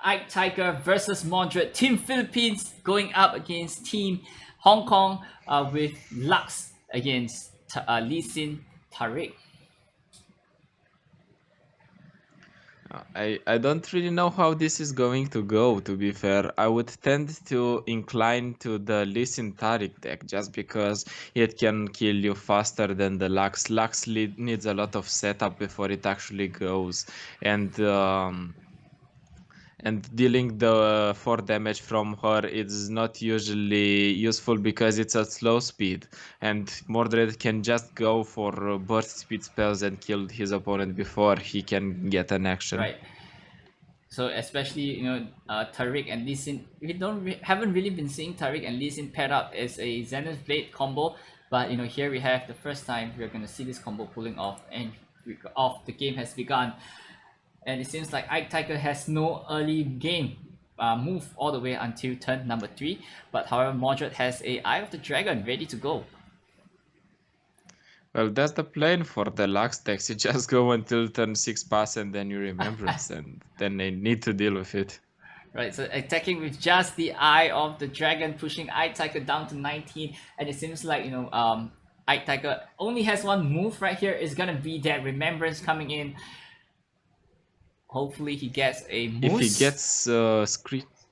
Ike Tiger versus Moderate. Team Philippines going up against Team Hong Kong with Lux against Lee Sin Tariq. I don't really know how this is going to go, to be fair. I would tend to incline to the Listen Tariq deck just because it can kill you faster than the Lux. Lux needs a lot of setup before it actually goes. And dealing the 4 damage from her is not usually useful because it's a slow speed, and Mordred can just go for burst speed spells and kill his opponent before he can get an action. Right. So especially Tariq and Lee Sin, we haven't really been seeing Tariq and Lee Sin paired up as a Zenith Blade combo, but here we have the first time we're gonna see this combo pulling off, and the game has begun, and it seems like Ike Tiger has no early game move all the way until turn number 3, but however Mordred has a Eye of the Dragon ready to go. Well, that's the plan for the Lux decks. You just go until turn 6 pass and then you remembrance, and then they need to deal with it. Right, so attacking with just the Eye of the Dragon, pushing Ike Tiger down to 19, and it seems like Ike Tiger only has one move right here. Is gonna be that Remembrance coming in. Hopefully he gets a If he Moose. gets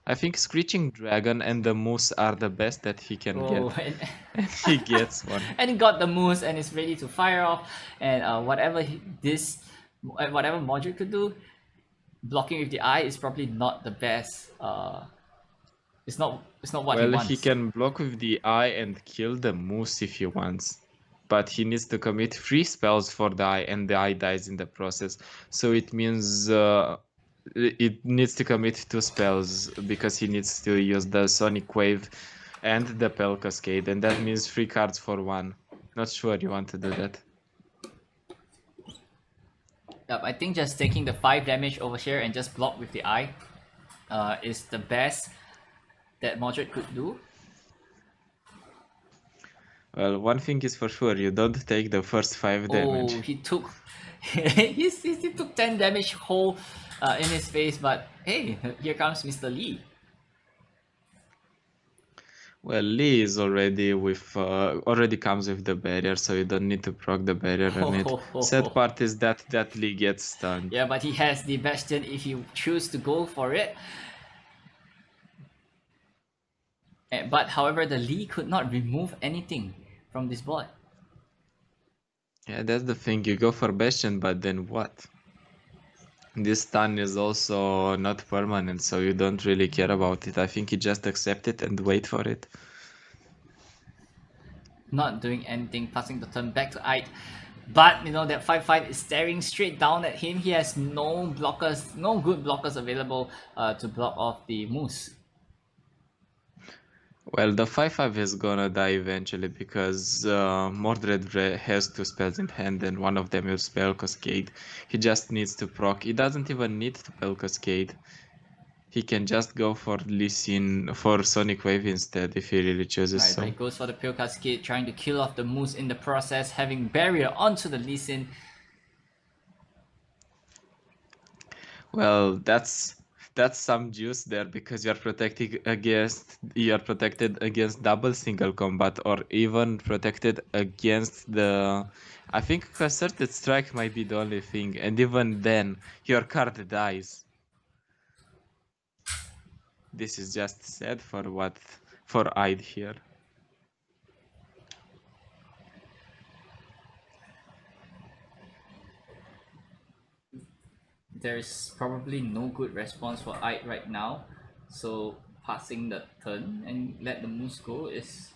I think Screeching Dragon and the Moose are the best that he can get. And he gets one. And he got the Moose and is ready to fire off. And whatever Modric could do, blocking with the eye is probably not the best. It's not what he Well, wants. he can block with the eye and kill the Moose if he wants. But he needs to commit 3 spells for the eye, and the eye dies in the process. So it means it needs to commit 2 spells because he needs to use the Sonic Wave and the Pell Cascade, and that means 3 cards for 1. Not sure you want to do that. Yep, I think just taking the 5 damage over here and just block with the eye is the best that Modric could do. Well, one thing is for sure, you don't take the first 5 damage. Oh, he took he took 10 damage whole in his face, but hey, here comes Mr. Lee. Well, Lee is already already comes with the barrier, so you don't need to proc the barrier on it. Sad part is that Lee gets stunned. Yeah, but he has the Bastion if you choose to go for it. But however, the Lee could not remove anything from this board. Yeah, that's the thing. You go for Bastion, but then what? This stun is also not permanent, so you don't really care about it. I think you just accept it and wait for it. Not doing anything, passing the turn back to Ike. But that 5/5 is staring straight down at him. He has no blockers, no good blockers available to block off the Moose. Well, the 5/5 is gonna die eventually because Mordred has 2 spells in hand and one of them is Spell Cascade. He just needs to proc. He doesn't even need to Spell Cascade. He can just go for Lee Sin for Sonic Wave instead if he really chooses so. Right, goes for the Pale Cascade, trying to kill off the Moose in the process, having barrier onto the Lee Sin. Well, that's some juice there because you're protected against double single combat, or even protected against the. I think Concerted Strike might be the only thing, and even then your card dies. This is just sad for Ide here. There's probably no good response for Ike right now, so passing the turn and let the Moose go is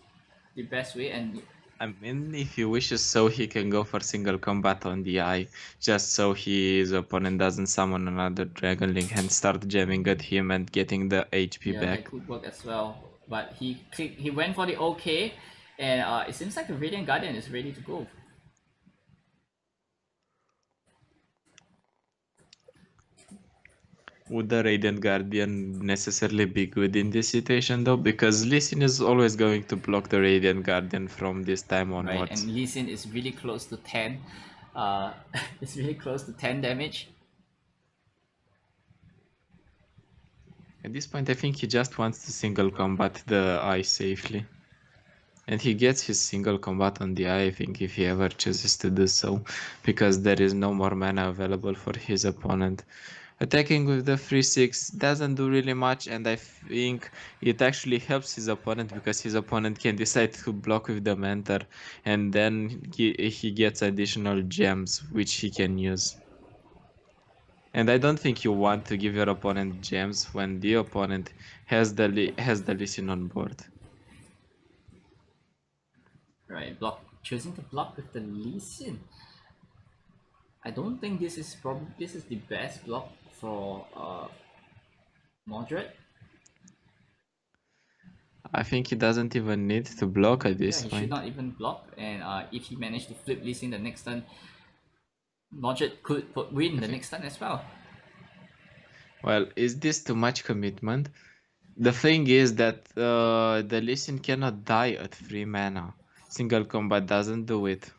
the best way. And I mean, if he wishes so, he can go for single combat on the eye, just so his opponent doesn't summon another Dragon Link and start jamming at him and getting the HP back. That could work as well, but he went for the OK, and it seems like the Radiant Guardian is ready to go. Would the Radiant Guardian necessarily be good in this situation though? Because Lee Sin is always going to block the Radiant Guardian from this time onwards. Right, and Lee Sin is really close to 10. It's really close to 10 damage. At this point, I think he just wants to single combat the eye safely. And he gets his single combat on the eye, I think, if he ever chooses to do so, because there is no more mana available for his opponent. Attacking with the 3-6 doesn't do really much, and I think it actually helps his opponent because his opponent can decide to block with the mentor, and then he gets additional gems which he can use. And I don't think you want to give your opponent gems when the opponent has the Lee Sin on board. Right, choosing to block with the Lee Sin. I don't think this is the best block for Moderate. I think he doesn't even need to block at Yeah, this he should point. not even block, and if he managed to flip Lee Sin the next turn, Moderate could win I the think. next turn as well. Well, is this too much commitment? The thing is that the Lee Sin cannot die at 3 mana. Single combat doesn't do it.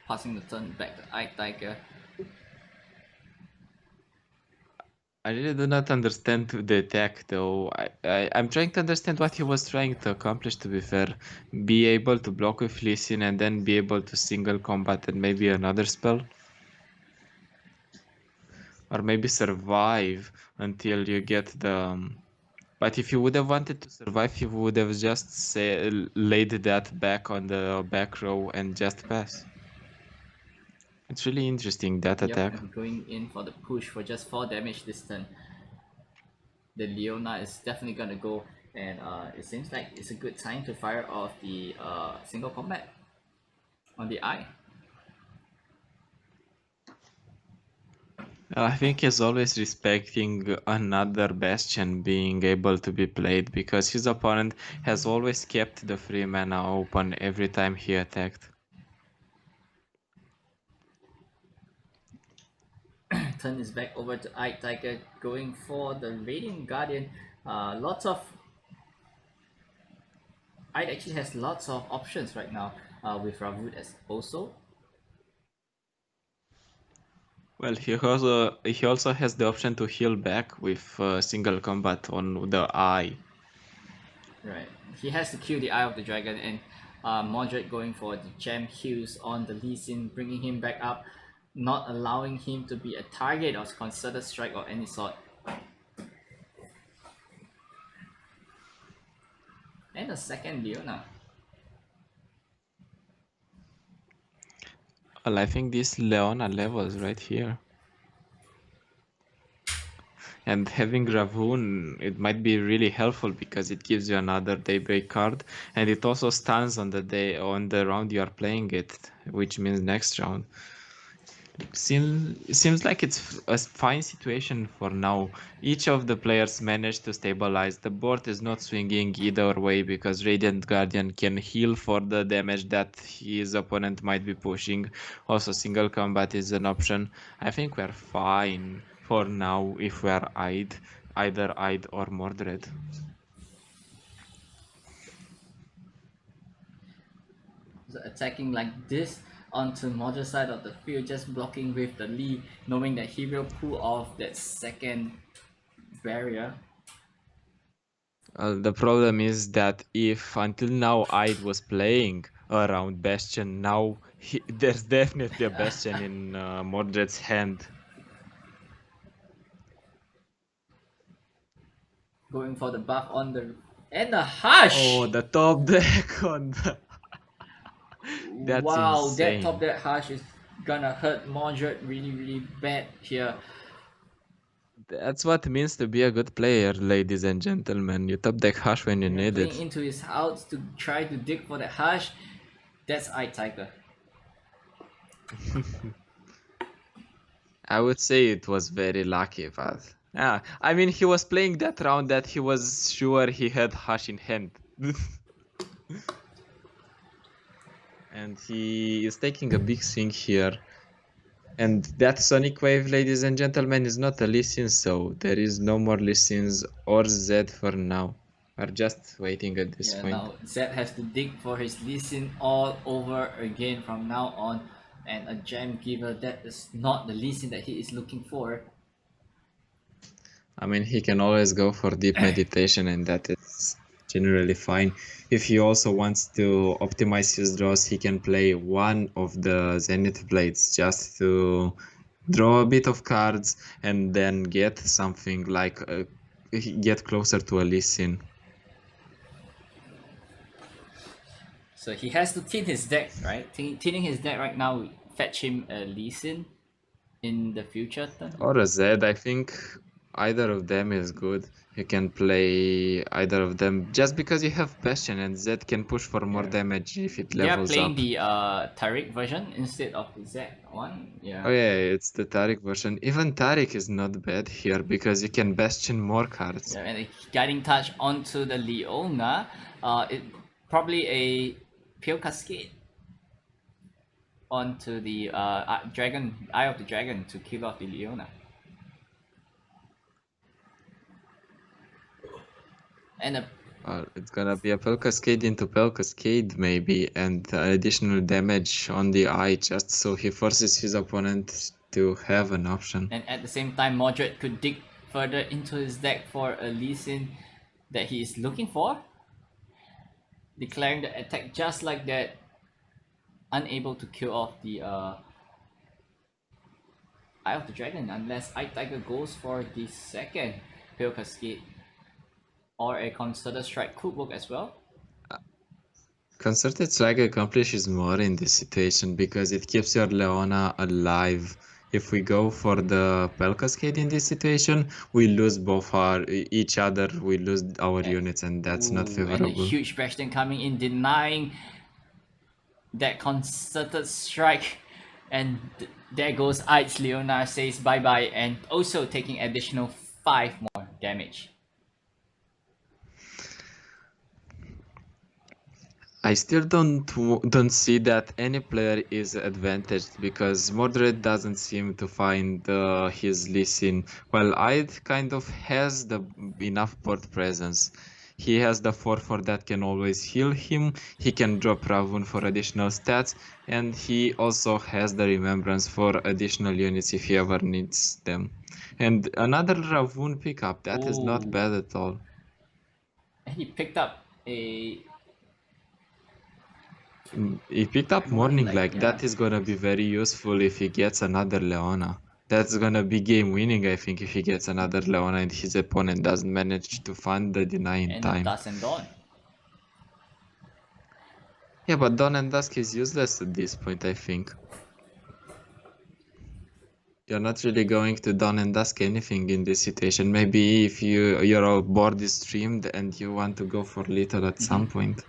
Passing the turn back to Eye Tiger. I really do not understand the attack though. I'm trying to understand what he was trying to accomplish, to be fair. Be able to block with Lee Sin and then be able to single combat and maybe another spell. Or maybe survive until you get the... But if you would have wanted to survive, you would have just laid that back on the back row and just pass. It's really interesting, that Yep, attack. and going in for the push for just 4 damage this turn. The Leona is definitely gonna go, and it seems like it's a good time to fire off the single combat on the eye. I think he's always respecting another Bastion being able to be played because his opponent has always kept the free mana open every time he attacked. Turn is back over to Eye Tiger, going for the Radiant Guardian. Lots of Eye actually has lots of options right now with Ravut as also. Well, he also has the option to heal back with single combat on the eye. Right, he has to kill the Eye of the Dragon, and Moderate going for the gem heals on the Lee Sin, bringing him back up, not allowing him to be a target of concerted strike or any sort. And a second Leona. Well, I think this Leona levels right here. And having Ravun, it might be really helpful because it gives you another Daybreak card, and it also stuns on the round you are playing it, which means next round. Seems like it's a fine situation for now. Each of the players managed to stabilize. The board is not swinging either way because Radiant Guardian can heal for the damage that his opponent might be pushing. Also, single combat is an option. I think we're fine for now if we're either Eyed or Mordred. So attacking like this onto Moderate side of the field, just blocking with the Lee, knowing that he will pull off that second barrier. The problem is that if until now Ide was playing around Bastion, now there's definitely a Bastion in Mordred's hand. Going for the buff on the and the Hush! Oh, the top deck on the... That's Wow, that top insane. deck Hush is gonna hurt Moderate really bad here. That's what it means to be a good player, ladies and gentlemen. You top deck Hush when you And need playing it. into his house to try to dig for the Hush. That's Eye Tiger. I would say it was very lucky, but... Yeah, I mean, he was playing that round that he was sure he had Hush in hand. And he is taking a big swing here. And that Sonic Wave, ladies and gentlemen, is not a Lee Sin, so there is no more Lee Sins or Zed for now. We're just waiting at this Yeah, point. now Zed has to dig for his Lee Sin all over again from now on. And a gem giver, that is not the Lee Sin that he is looking for. I mean, he can always go for deep meditation, and that is generally fine. If he also wants to optimize his draws, he can play one of the Zenith Blades just to draw a bit of cards and then get something like get closer to a Lee Sin. So he has to thin his deck, right? Thinning his deck right now would fetch him a Lee Sin in the future turn. Or a Zed. I think either of them is good. You can play either of them just because you have Bastion, and Zed can push for more Yeah. damage if it They are levels playing up. the Tariq version instead of the Z one. Oh Yeah. yeah, it's the Tariq version. Even Tariq is not bad here because you can Bastion more cards. Yeah, and a guiding touch onto the Leona. It probably a Pale Cascade onto the Dragon Eye of the Dragon to kill off the Leona. And a It's gonna be a Pearl Cascade into Pearl Cascade maybe, and additional damage on the eye just so he forces his opponent to have an option. and at the same time, Modred could dig further into his deck for a Lee Sin that he is looking for, declaring the attack just like that, unable to kill off the Eye of the Dragon unless Eye Tiger goes for the second Pale Cascade, or a Concerted Strike could work as well. Concerted Strike accomplishes more in this situation because it keeps your Leona alive. If we go for the Pearl Cascade in this situation, we lose both each other, we lose our units, and that's not Ooh, and a favorable. huge Bastion coming in, denying that Concerted Strike, and there goes Ides Leona, says bye bye, and also taking additional 5 more damage. I still don't see that any player is advantaged because Mordred doesn't seem to find his Lee Sin. Well, Id kind of has the enough board presence. He has the 4/4 that can always heal him. He can drop Ravun for additional stats, and he also has the Remembrance for additional units if he ever needs them. And another Ravun pickup, that is not Ooh, bad at all. and he picked up a He picked up Morning Morning Light, Light. yeah. That is gonna be very useful if he gets another Leona. That's gonna be game winning, I think, if he gets another Leona and his opponent doesn't manage to fund the deny in And a time. Dusk and Dawn. Yeah, but Dawn and Dusk is useless at this point, I think. You're not really going to Dawn and Dusk anything in this situation. Maybe if your board is streamed and you want to go for little at some point.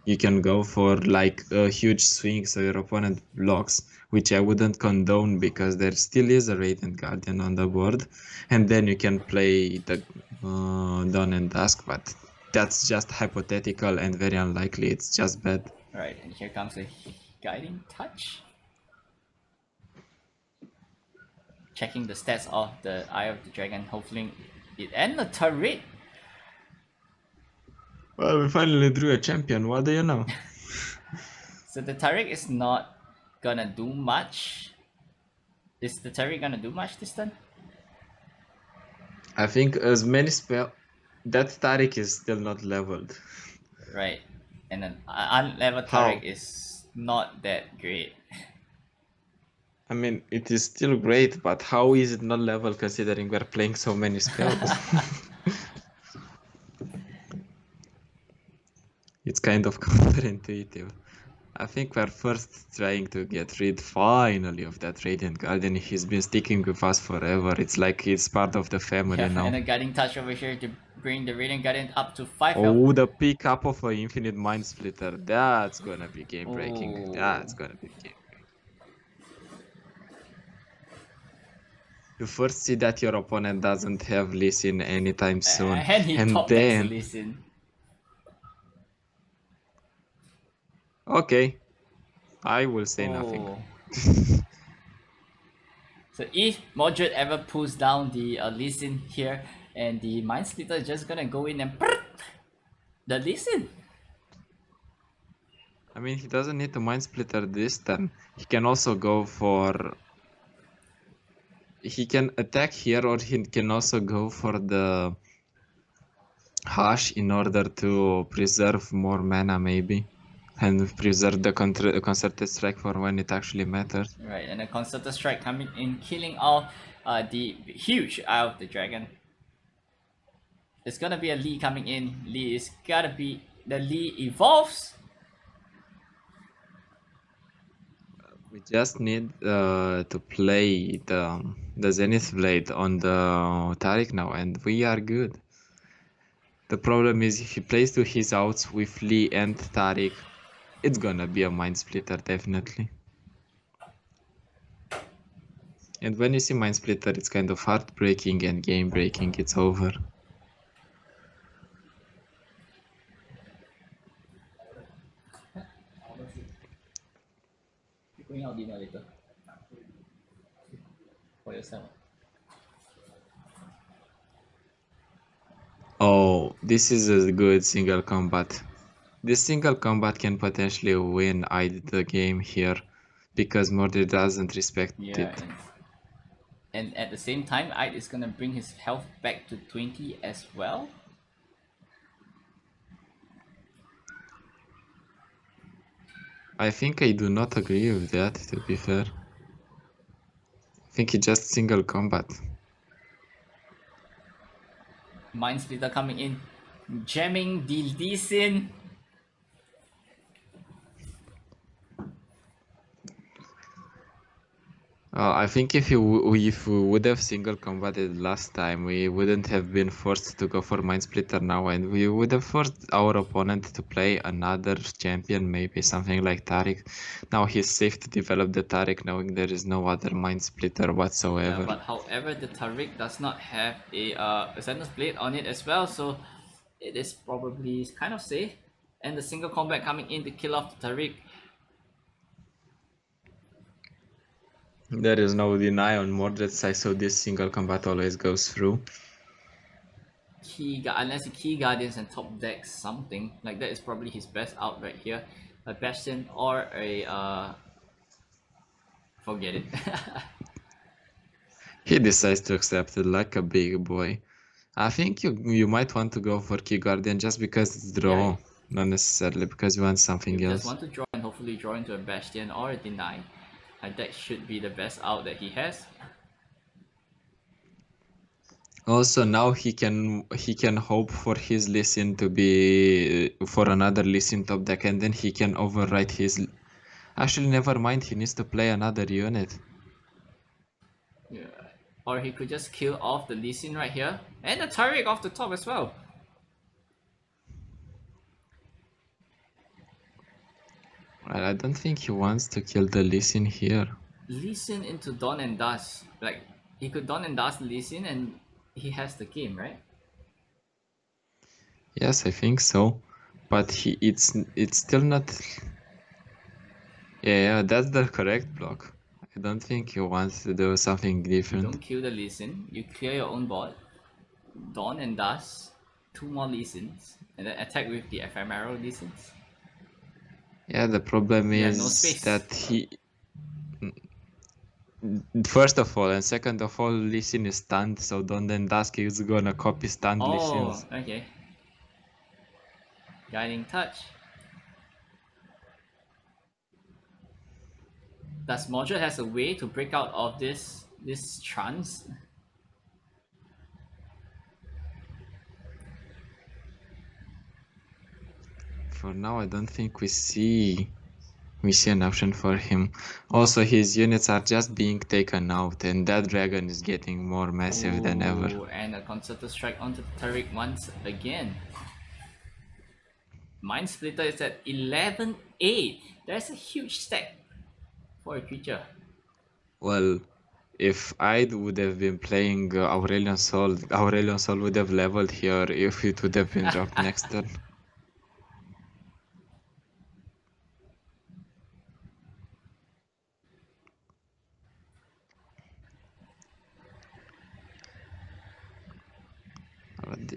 You can go for like a huge swing so your opponent blocks, which I wouldn't condone because there still is a Radiant Guardian on the board, and then you can play the Dawn and Dusk, but that's just hypothetical and very unlikely. It's just bad. Right, and here comes a Guiding Touch. Checking the stats of the Eye of the Dragon, hopefully it, and the turret. Well, we finally drew a champion. What do you know? So the Tariq is not gonna do much. Is the Tariq gonna do much this turn? I think as many spell that Tariq is still not leveled. Right, and an unleveled How? Tariq is not that great. I mean, it is still great, but how is it not level considering we're playing so many spells? It's kind of counterintuitive. I think we're first trying to get rid finally of that Radiant Guardian. He's been sticking with us forever. It's like it's part of the family Yeah, now. and a Guiding Touch over here to bring the Radiant Guardian up to 5 health. Oh, the pick up of an Infinite Mind Splitter. That's gonna be game breaking. Oh. That's gonna be game breaking. You first see that your opponent doesn't have Lee Sin anytime soon. And he top decks to listen. Okay, I will say nothing. Oh. So if Modred ever pulls down the Lee Sin here, and the Mind Splitter is just gonna go in and the Lee Sin. I mean, he doesn't need to Mind Splitter this turn. He can also go for... he can attack here, or he can also go for the Hash in order to preserve more mana, maybe, and preserve the concerted strike for when it actually matters. Right, and a concerted strike coming in, killing off the huge Eye of the Dragon. There's gonna be a Lee coming in. Lee is gotta be the Lee evolves. We just need to play the Zenith Blade on the Taric now, and we are good. The problem is if he plays to his outs with Lee and Taric, it's gonna be a mind splitter definitely. And when you see mind splitter, it's kind of heartbreaking and game breaking. It's over. Going out dinner later for yourself. Oh, this is a good single combat. This single combat can potentially win the game here because Mordred doesn't respect Yeah, it. and at the same time, Ide is gonna bring his health back to 20 as well. I think I do not agree with that, to be fair. I think it's just single combat. Mind Splitter coming in, jamming the Lee Sin. I think if we would have single combated last time, we wouldn't have been forced to go for Mind Splitter now, and we would have forced our opponent to play another champion, maybe something like Taric. Now he's safe to develop the Taric, knowing there is no other Mind Splitter whatsoever. Yeah, but however, the Taric does not have a Xander's Blade on it as well, so it is probably kind of safe. And the single combat coming in to kill off the Taric. There is no deny on Mordred's side, so this single combat always goes through. Unless he Key Guardians and top decks something like that is probably his best out right here. A Bastion or a forget it. He decides to accept it like a big boy. I think you might want to go for Key Guardian just because it's draw, Yeah. not necessarily because you want something You else. just want to draw and hopefully draw into a Bastion or a Deny. That should be the best out that he has. Also, now he can hope for his Lee Sin to be for another Lee Sin top deck, and then he can overwrite his. Actually, never mind. He needs to play another unit. Yeah. Or he could just kill off the Lee Sin right here and the Taric off the top as well. Well, I don't think he wants to kill the Lee Sin here. Lee Sin into Dawn and Dust. Like he could Dawn and Dust Lee Sin and he has the game, right? Yes, I think so, but it's still not. Yeah, that's the correct block. I don't think he wants to do something You different. don't kill the Lee Sin, you clear your own board, Dawn and Dust, 2 more Lee Sins, and then attack with the ephemeral Lee Sins. Yeah, the problem You have is no space. that he. First of all, and second of all, Lee Sin is stunned, so Don then Dusk is gonna copy stunned Lee Oh, Sins. okay. Guiding Touch. Does Mordred has a way to break out of this trance? For now, I don't think we see an option for him. Also, his units are just being taken out, and that dragon is getting more massive than ever. Ooh, and a concerted strike onto the Taric once again. Mind Splitter is at 11-8. That's a huge stack for a creature. Well, if I would have been playing Aurelion Sol would have leveled here if it would have been dropped next turn.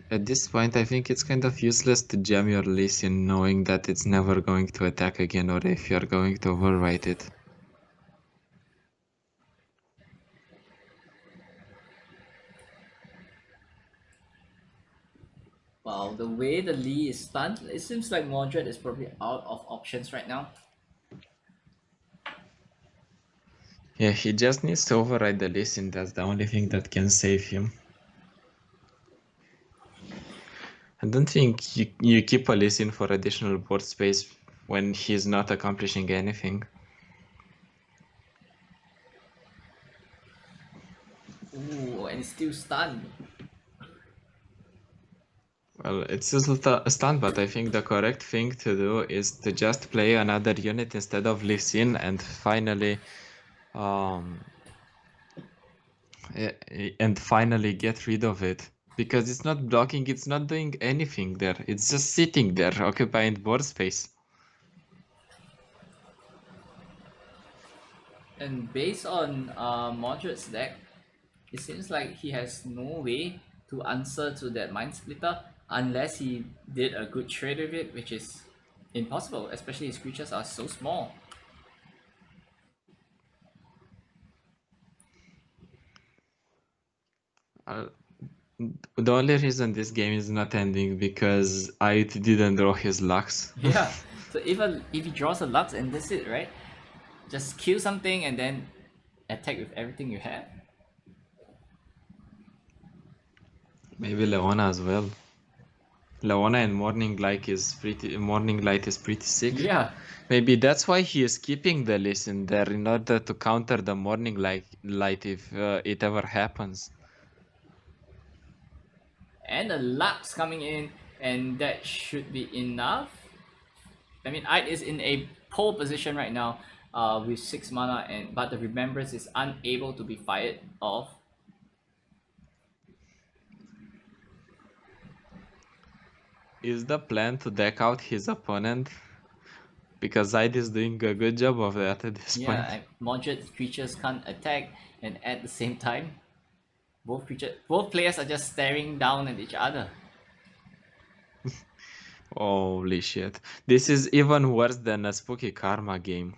At this point, I think it's kind of useless to jam your Lee Sin knowing that it's never going to attack again, or if you're going to overwrite it. Wow, the way the Lee is stunned, it seems like Mordred is probably out of options right now. Yeah, he just needs to override the Lee Sin. That's the only thing that can save him. I don't think you keep a Lee Sin for additional board space when he's not accomplishing anything. Ooh, and it's still stunned. Well, it's just a stun, but I think the correct thing to do is to just play another unit instead of Lee Sin and finally um get rid of it. Because it's not blocking, it's not doing anything there. It's just sitting there, occupying board space. And based on Mordred's deck, it seems like he has no way to answer to that Mind Splitter unless he did a good trade with it, which is impossible, especially his creatures are so small. Uh, the only reason this game is not ending because I didn't draw his Lux. Yeah, so even if he draws a Lux and that's it, right? Just kill something and then attack with everything you have. Maybe Leona as well. Leona and Morning Light is pretty sick. Yeah, Maybe that's why he is keeping the listen there in order to counter the light if it ever happens. and a Lux coming in, and that should be enough. I mean, Ide is in a pole position right now with 6 mana, but the Remembrance is unable to be fired off. Is the plan to deck out his opponent? Because Zaid is doing a good job of that at this point. Yeah, Mordred creatures can't attack, and at the same time, both players are just staring down at each other. Holy shit. This is even worse than a Spooky Karma game.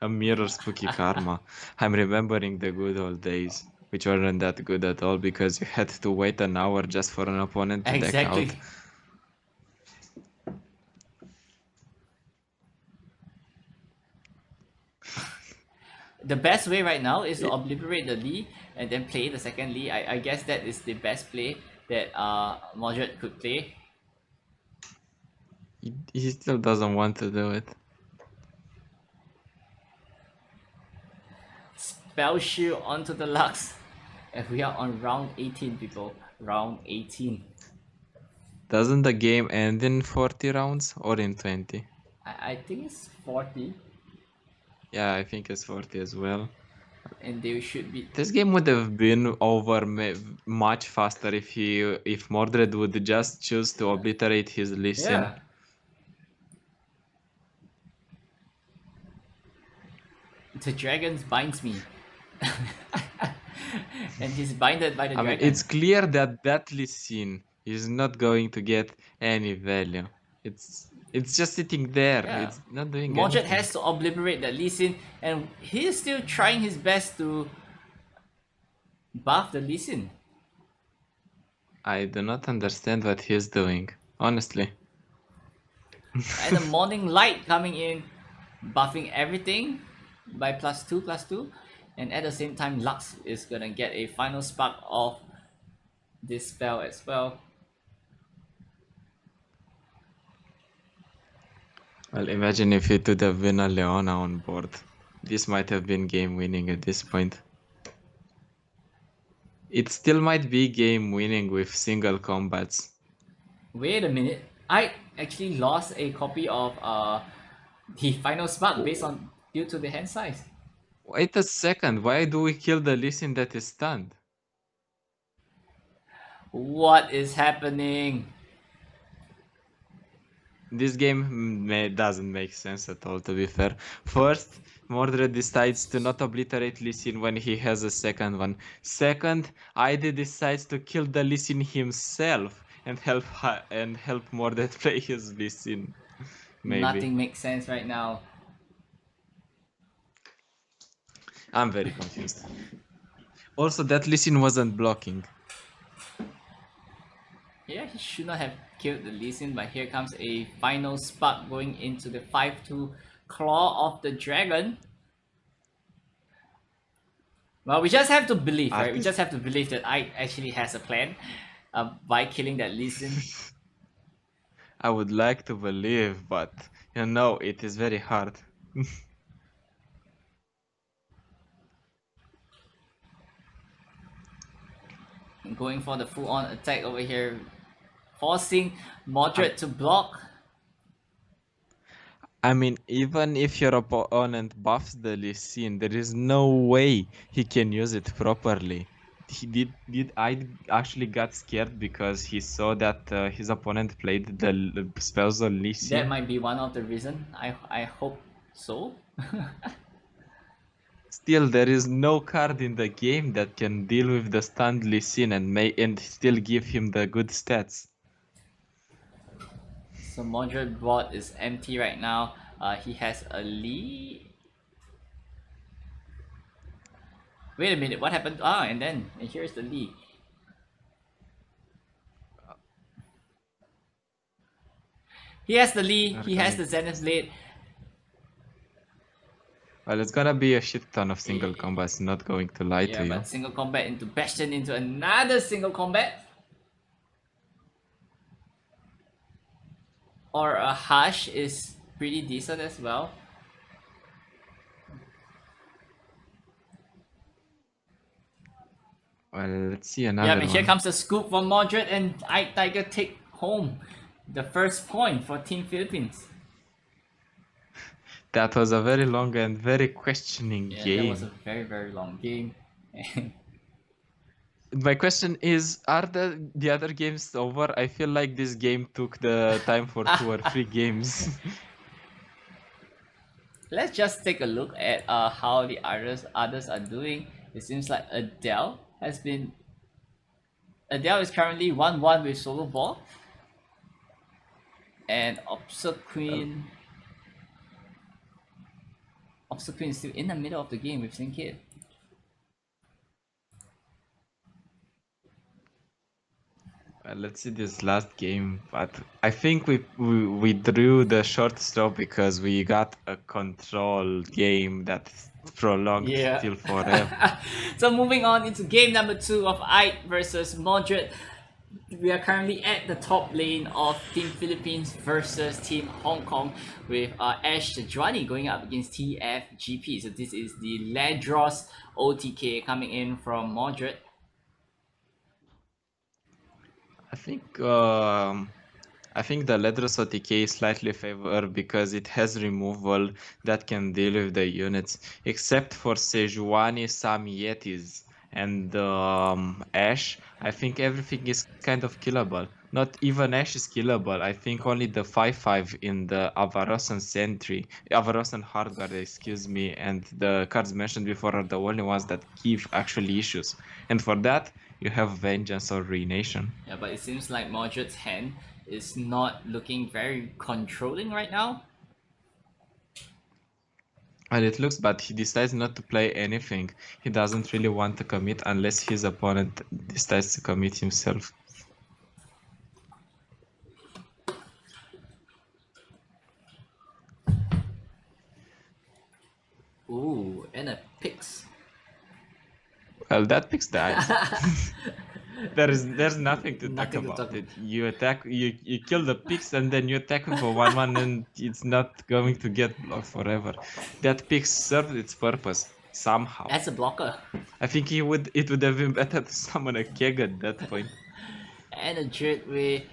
A mirror Spooky Karma. I'm remembering the good old days, which weren't that good at all because you had to wait an hour just for an opponent to deck out. Exactly. The best way right now is to obliterate the Lee and then play the second Lee. I guess that is the best play that Mordred could play. He still doesn't want to do it. Spell Shield onto the Lux. And we are on round 18, people. Round 18. Doesn't the game end in 40 rounds or in 20? I think it's 40. Yeah, I think it's 40 as well. And they should be. This game would have been over much faster if Mordred would just choose to obliterate his Lee Sin. Yeah. The dragons binds me. And he's binded by the I mean, dragon. it's clear that that Lee Sin is not going to get any value. It's just sitting there. Yeah. It's not doing Mordred anything. has to obliterate that Lee Sin, and he's still trying his best to buff the Lee Sin. I do not understand what he's doing, honestly. And the Morning Light coming in, buffing everything by +2/+2. And at the same time, Lux is gonna get a final spark of this spell as well. Well, imagine if it would have been a Leona on board. This might have been game winning at this point. It still might be game winning with single combats. Wait a minute. I actually lost a copy of the final spark based on due to the hand size. Wait a second, why do we kill the Lee Sin that is stunned? What is happening? This game doesn't make sense at all, to be fair. First, Mordred decides to not obliterate Lee Sin when he has a second one. Second, Ide decides to kill the Lee Sin himself and help Mordred play his Lee Sin. Maybe. Nothing makes sense right now. I'm very confused. Also, that Lee Sin wasn't blocking. Yeah, he should not have killed the Lee Sin, but here comes a final spark going into the 5-2 Claw of the Dragon. Well, we just have to believe, right? We just Artist. have to believe that I actually has a plan by killing that Lee Sin. I would like to believe, but you know, it is very hard. Going for the full-on attack over here, forcing Um, Moderate to block. I mean, even if your opponent buffs the Lee Sin, there is no way he can use it properly. He did I actually got scared because he saw that his opponent played the spells on Lee That Sin. might be one of the reason. I hope so. Still, there is no card in the game that can deal with the stunned Lee Sin and still give him the good stats. So Moderate board is empty right now. He has a Lee. Wait a minute, what happened? Ah, and here's the Lee. He has the Lee. We're He has going the Zenith Blade. Well, it's gonna be a shit ton of single combats, not going to lie Yeah, to you. but single combat into Bastion into another single combat. Or a Hush is pretty decent as well. Well, let's see Yeah, another and here one. comes the scoop from Moderate, and I Tiger take home the first point for Team Philippines. That was a very long and very questioning Yeah, that was a game. very long game. My question is, are the other games over? I feel like this game took the time for 2 or 3 games. Let's just take a look at how the others are doing. It seems like Adele is currently 1-1 with Solo Ball, and Obstacle is still in the middle of the game with Sinkid. Let's see this last game, but I think we drew the short straw because we got a control game that prolonged Yeah. till forever. So moving on into game number 2 of Ike versus Moderate. We are currently at the top lane of Team Philippines versus Team Hong Kong with Ash Sejuani going up against TFGP. So this is the Ladros OTK coming in from Moderate. I think I think the Ledros OTK is slightly favored because it has removal that can deal with the units, except for Sejuani, Samietis, and Ash. I think everything is kind of killable. Not even Ash is killable. I think only the 5/5 in the Avarosan Sentry, Avarosan Hardguard, excuse me, and the cards mentioned before are the only ones that give actually issues. And for that, you have Vengeance or Renation. Yeah, but it seems like Moderate's hand is not looking very controlling right now. And it looks bad. He decides not to play anything. He doesn't really want to commit unless his opponent decides to commit himself. Ooh, and a Pix. Well, that picks dies. There's nothing to talk Nothing to about talk it. You attack, you kill the pigs, and then you attack him for 1/1, and it's not going to get blocked forever. That pig served its purpose somehow. as a blocker. I think it would have been better to summon a keg at that point. And a Jetway.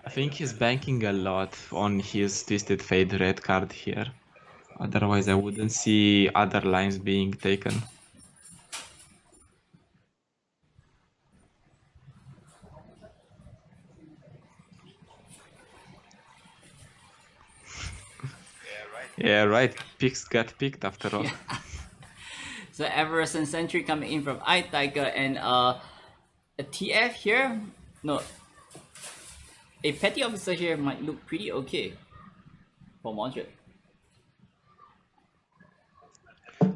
I think he's banking a lot on his Twisted Fate red card here. Otherwise, I wouldn't see other lines being taken. Yeah, right. Picks got picked after all. Yeah. So Everest and Sentry coming in from iTiger and a TF here. No, a petty officer here might look pretty okay for Moderate.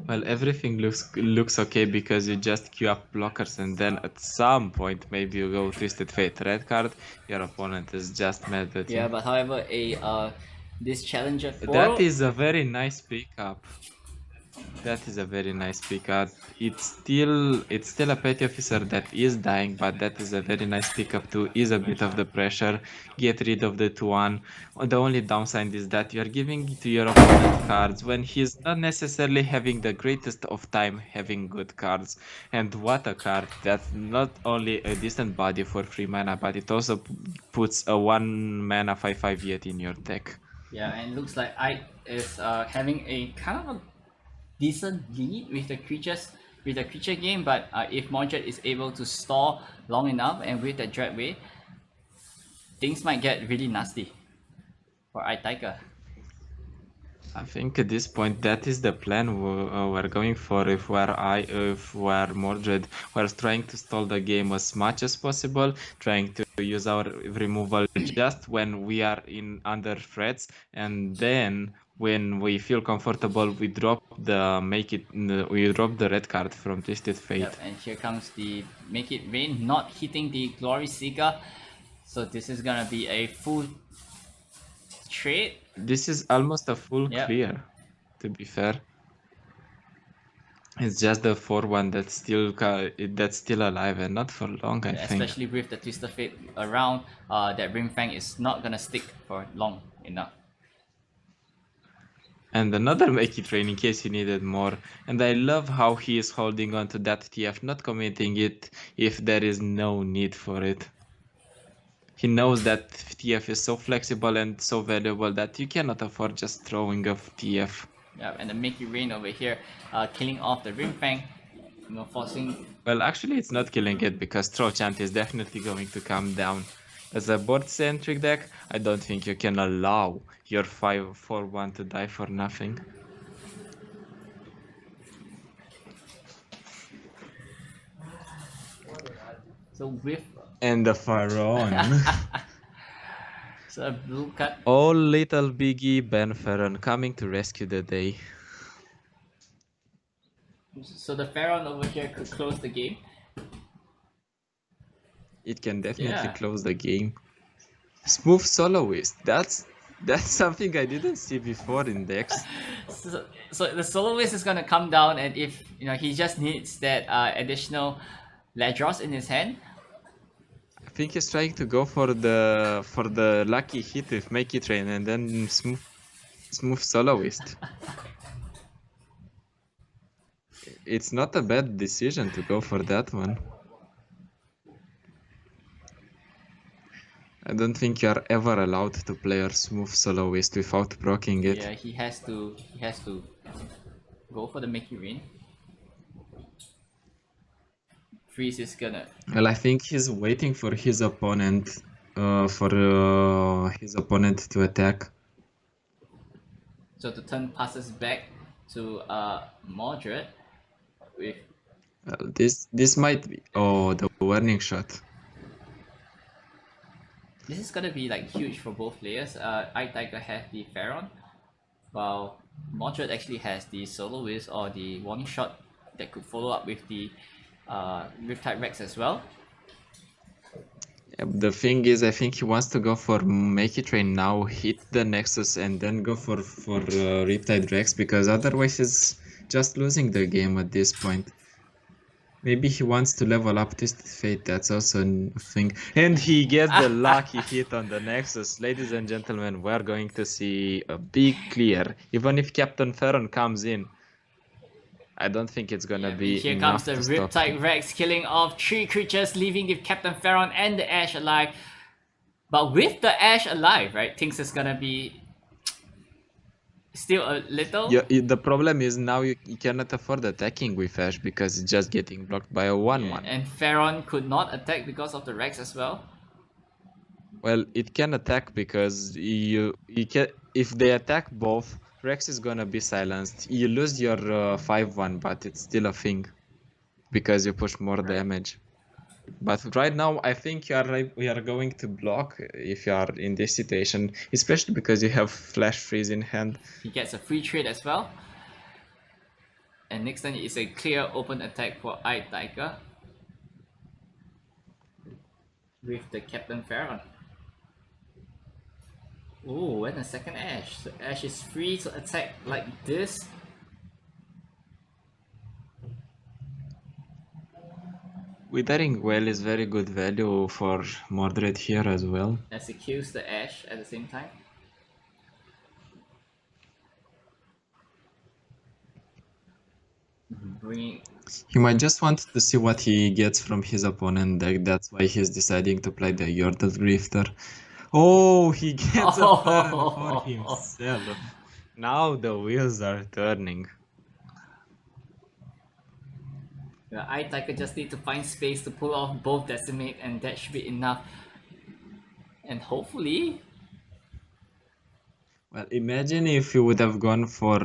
Well, everything looks okay because you just queue up blockers and then at some point maybe you go Twisted Fate red card, your opponent is just mad at you. Yeah, but however, this challenger That portal. is a very nice pickup. That is a very nice pickup. It's still a petty officer that is dying, but that is a very nice pickup to ease a bit of the pressure, get rid of the 2-1. The only downside is that you are giving to your opponent cards when he's not necessarily having the greatest of time having good cards. And what a card! That's not only a decent body for 3 mana, but it also puts a 1 mana 5/5 yet in your deck. Yeah, and it looks like I is having a kind of a decent lead with the creature game, but if Mordred is able to stall long enough and with the Dreadway, things might get really nasty for Aitaika. I think at this point that is the plan we're going for. If we're Mordred, we're trying to stall the game as much as possible, trying to use our removal just when we are in under threats, and then when we feel comfortable, we drop the red card from Twisted Fate. Yep, and here comes the Make It Rain, not hitting the Glory Seeker. So this is gonna be a full trade. This is almost a full Yep. clear, to be fair. It's just the 4-1 that's still alive and not for long, I think. Especially with the Twister Fate around, that Rimfang is not gonna stick for long enough. And another Make It Rain in case you needed more. And I love how he is holding on to that TF, not committing it if there is no need for it. He knows that TF is so flexible and so valuable that you cannot afford just throwing off TF. Yeah, and the Make It Rain over here, killing off the Rimfang, forcing. Well, actually, it's not killing it because Throw Chant is definitely going to come down. As a board-centric deck, I don't think you can allow your 5/4/1 to die for nothing. So with. And the Pharaon. So a blue cut. Oh, little Biggie Ben Pharaon coming to rescue the day. So the Pharaon over here could close the game. It can definitely close the game. Smooth soloist. That's something I didn't see before in decks. So the soloist is gonna come down, and if he just needs that additional Ledros in his hand. I think he's trying to go for the lucky hit with Make It Rain and then smooth soloist. It's not a bad decision to go for that one. I don't think you are ever allowed to play your smooth soloist without proccing it. Yeah, he has to go for the Make It Rain. Freeze is gonna. Well, I think he's waiting for his opponent to attack. So the turn passes back to Mordred with. This might be the warning shot. This is gonna be like huge for both players. Aitaika has the Pharaon, while Mordred actually has the Soloist or the warning shot that could follow up with the Riptide Rex as well. Yeah, the thing is, I think he wants to go for Make It Rain now, hit the Nexus, and then go for Riptide Rex, because otherwise he's just losing the game at this point. Maybe he wants to level up Twisted Fate, that's also a thing. And he gets the lucky hit on the Nexus. Ladies and gentlemen, we're going to see a big clear. Even if Captain Pharaon comes in, I don't think it's gonna be Here enough comes to the stop him. Riptide Rex, killing off 3 creatures, leaving the Captain Pharaon and the Ash alive. But with the Ash alive, right, things is gonna be still a little. Yeah, the problem is now you cannot afford attacking with Ash because it's just getting blocked by a 1/1. And Pharaon could not attack because of the Rex as well. Well, it can attack because you can. If they attack both, Rex is gonna be silenced. You lose your 5/1, but it's still a thing because you push more damage. But right now, I think we are going to block if you are in this situation, especially because you have Flash Freeze in hand. He gets a free trade as well. And next turn is a clear open attack for Tiger with the Captain Pharaoh. Oh, and a second Ash. So Ash is free to attack like this. Withering Well is very good value for Mordred here as well. As he kills the Ash at the same time. Bringing. He might just want to see what he gets from his opponent deck. That's why he's deciding to play the Yordle Grifter. Oh, he gets a turn for himself. Now the wheels are turning. The Tiger just need to find space to pull off both Decimate, and that should be enough. And hopefully. Well, imagine if you would have gone for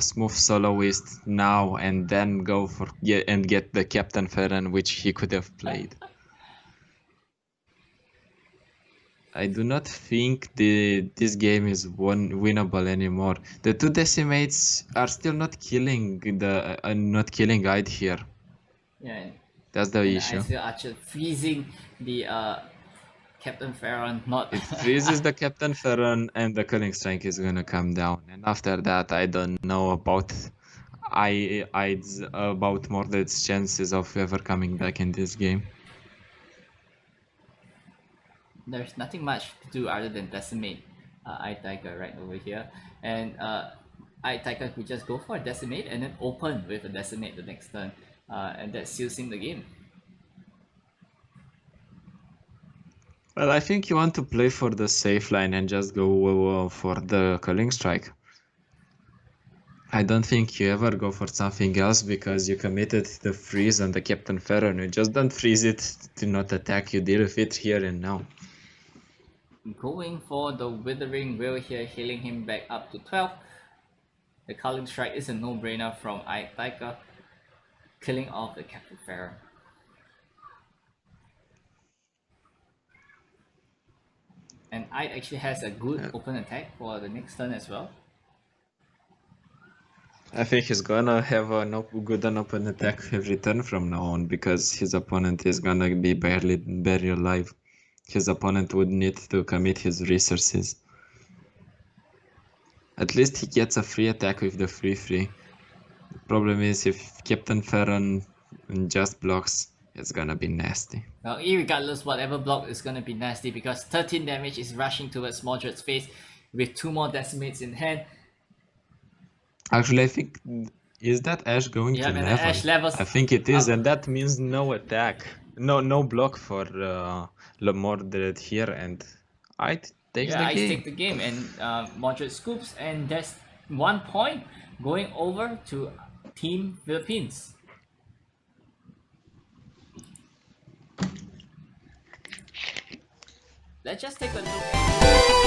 Smooth Soloist now and then go for get the Captain Ferran, which he could have played. I do not think this game is winnable anymore. The two Decimates are still not killing Ide here. Yeah. That's the issue. Icefield Archer freezing the Captain Pharaoh, not. It freezes the Captain Ferran and the Culling Strike is gonna come down. And after that, I don't know about about Mordred's chances of ever coming back in this game. There's nothing much to do other than decimate Tiger right over here, and Tiger could just go for a decimate and then open with a decimate the next turn, and that seals in the game. Well, I think you want to play for the safe line and just go for the Culling Strike. I don't think you ever go for something else because you committed the freeze on the Captain Ferran. You just don't freeze it to not attack, you deal with it here and now. Going for the Withering Will here, healing him back up to 12. The Culling Strike is a no-brainer from Tiger, killing off the Captain Pharaoh. And Ide actually has a good open attack for the next turn as well. I think he's gonna have a good open attack every turn from now on because his opponent is gonna be barely alive. His opponent would need to commit his resources. At least he gets a free attack with the free. The problem is if Captain Ferran just blocks, it's gonna be nasty. Well, irregardless, whatever block is gonna be nasty because 13 damage is rushing towards Mordred's face with 2 more decimates in hand. Actually, I think, is that Ash going to level? Ash levels I think it is, up. and that means no attack. No block for Mordred here, and Ide takes the game. Take the game, and Mordred scoops, and that's 1 point going over to Team Philippines. Let's just take a look.